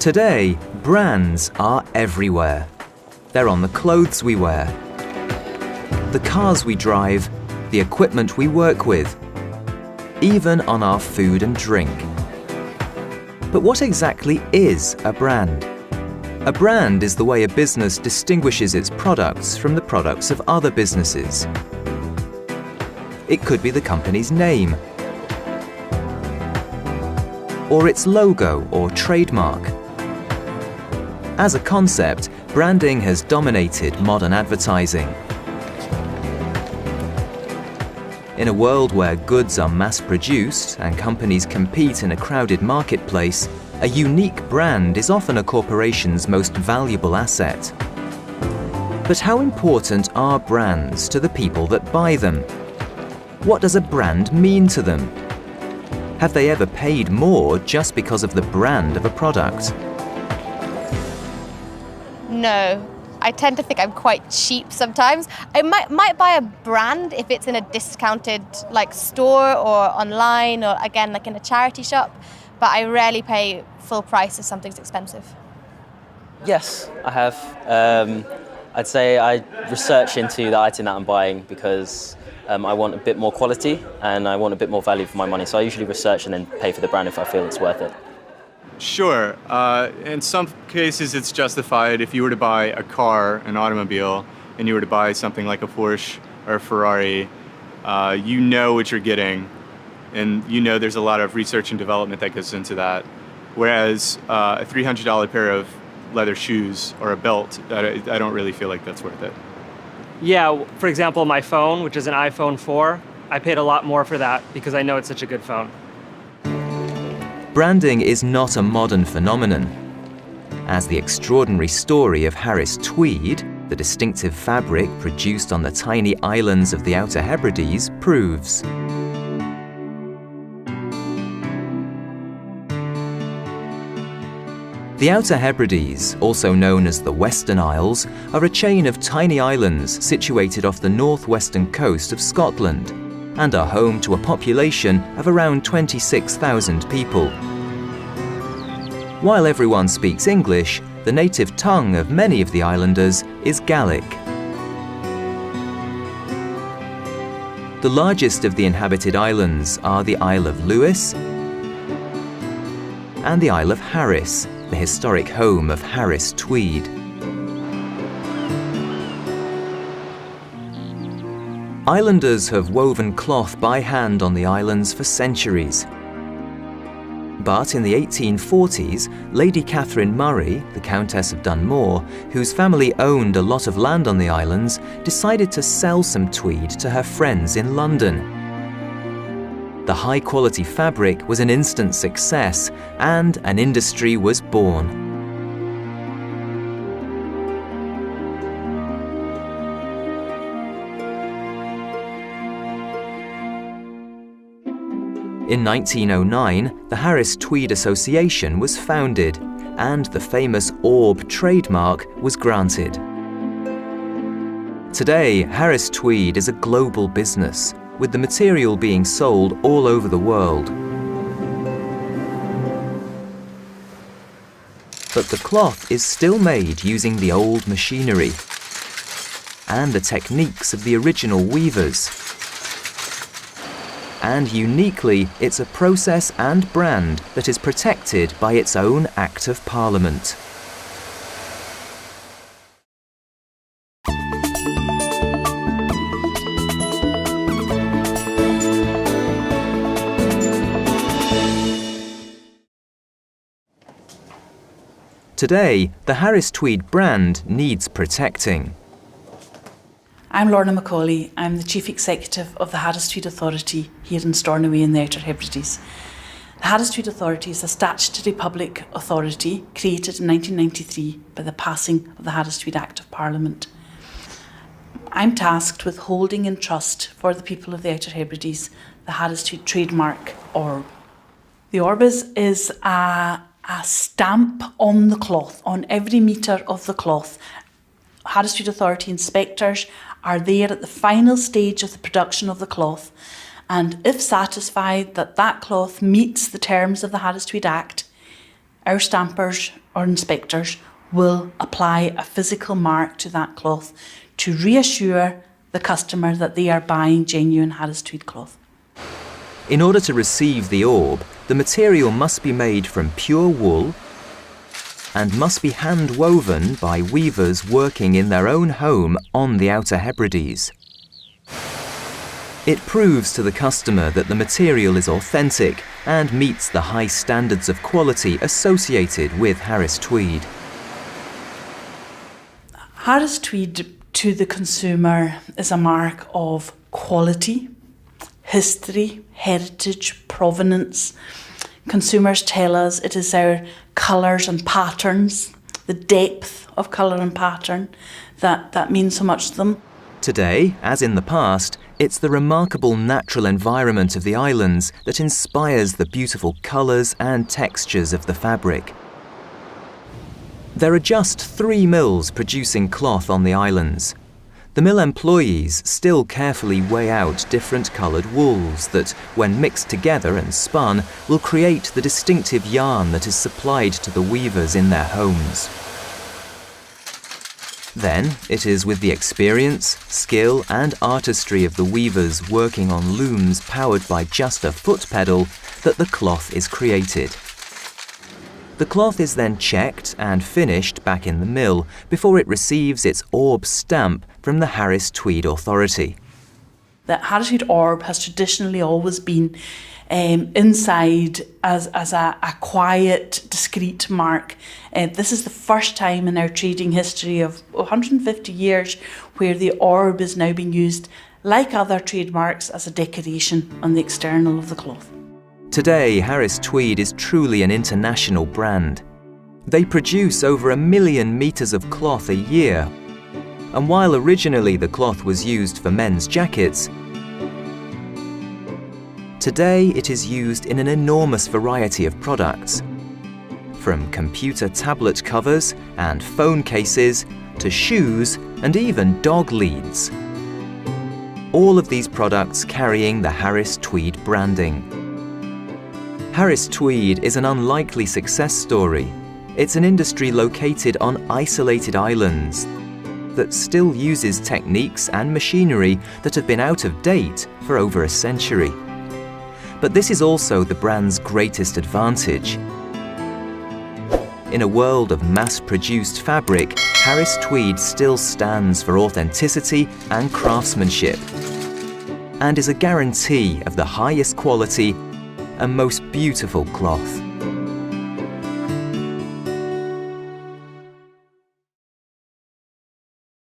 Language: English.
Today, brands are everywhere. They're on the clothes we wear, the cars we drive, the equipment we work with, even on our food and drink. But what exactly is a brand? A brand is the way a business distinguishes its products from the products of other businesses. It could be the company's name, or its logo or trademark. As a concept, branding has dominated modern advertising. In a world where goods are mass-produced and companies compete in a crowded marketplace, a unique brand is often a corporation's most valuable asset. But how important are brands to the people that buy them? What does a brand mean to them? Have they ever paid more just because of the brand of a product? No. I tend to think I'm quite cheap sometimes. I might buy a brand if it's in a discounted store or online or again in a charity shop, but I rarely pay full price if something's expensive. Yes, I have. I'd say I research into the item that I'm buying because I want a bit more quality and I want a bit more value for my money. So I usually research and then pay for the brand if I feel it's worth it. Sure. In some cases it's justified. If you were to buy a car, an automobile, and you were to buy something like a Porsche or a Ferrari, you know what you're getting, and you know there's a lot of research and development that goes into that. Whereas a $300 pair of leather shoes or a belt, I don't really feel like that's worth it. Yeah, for example, my phone, which is an iPhone 4, I paid a lot more for that because I know it's such a good phone. Branding is not a modern phenomenon. As the extraordinary story of Harris tweed, the distinctive fabric produced on the tiny islands of the Outer Hebrides, proves. The Outer Hebrides, also known as the Western Isles, are a chain of tiny islands situated off the northwestern coast of Scotland and are home to a population of around 26,000 people. While everyone speaks English, the native tongue of many of the islanders is Gaelic. The largest of the inhabited islands are the Isle of Lewis and the Isle of Harris, the historic home of Harris Tweed. Islanders have woven cloth by hand on the islands for centuries. But in the 1840s, Lady Catherine Murray, the Countess of Dunmore, whose family owned a lot of land on the islands, decided to sell some tweed to her friends in London. The high-quality fabric was an instant success, and an industry was born. In 1909, the Harris Tweed Association was founded, and the famous orb trademark was granted. Today, Harris Tweed is a global business, with the material being sold all over the world. But the cloth is still made using the old machinery and the techniques of the original weavers. And uniquely, it's a process and brand that is protected by its own Act of Parliament. Today, the Harris Tweed brand needs protecting. I'm Lorna Macaulay. I'm the Chief Executive of the Harris Tweed Authority here in Stornoway in the Outer Hebrides. The Harris Tweed Authority is a statutory public authority created in 1993 by the passing of the Harris Tweed Act of Parliament. I'm tasked with holding in trust for the people of the Outer Hebrides the Harris Tweed trademark orb. The orb is a stamp on the cloth, on every metre of the cloth. Harris Tweed Authority inspectors are there at the final stage of the production of the cloth, and if satisfied that that cloth meets the terms of the Harris Tweed Act, our stampers or inspectors will apply a physical mark to that cloth to reassure the customer that they are buying genuine Harris Tweed cloth. In order to receive the orb, the material must be made from pure wool and must be hand-woven by weavers working in their own home on the Outer Hebrides. It proves to the customer that the material is authentic and meets the high standards of quality associated with Harris Tweed. Harris Tweed to the consumer is a mark of quality, history, heritage, provenance. Consumers tell us it is our colours and patterns, the depth of colour and pattern that means so much to them. Today, as in the past, it's the remarkable natural environment of the islands that inspires the beautiful colours and textures of the fabric. There are just 3 mills producing cloth on the islands. The mill employees still carefully weigh out different coloured wools that, when mixed together and spun, will create the distinctive yarn that is supplied to the weavers in their homes. Then, it is with the experience, skill and artistry of the weavers working on looms powered by just a foot pedal that the cloth is created. The cloth is then checked and finished back in the mill before it receives its orb stamp from the Harris Tweed Authority. The Harris Tweed orb has traditionally always been inside as a quiet, discreet mark. This is the first time in our trading history of 150 years where the orb is now being used, like other trademarks, as a decoration on the external of the cloth. Today, Harris Tweed is truly an international brand. They produce over 1 million metres of cloth a year, and while originally the cloth was used for men's jackets, today it is used in an enormous variety of products, from computer tablet covers and phone cases to shoes and even dog leads. All of these products carrying the Harris Tweed branding. Harris Tweed is an unlikely success story. It's an industry located on isolated islands that still uses techniques and machinery that have been out of date for over a century. But this is also the brand's greatest advantage. In a world of mass-produced fabric, Harris Tweed still stands for authenticity and craftsmanship, and is a guarantee of the highest quality and most beautiful cloth.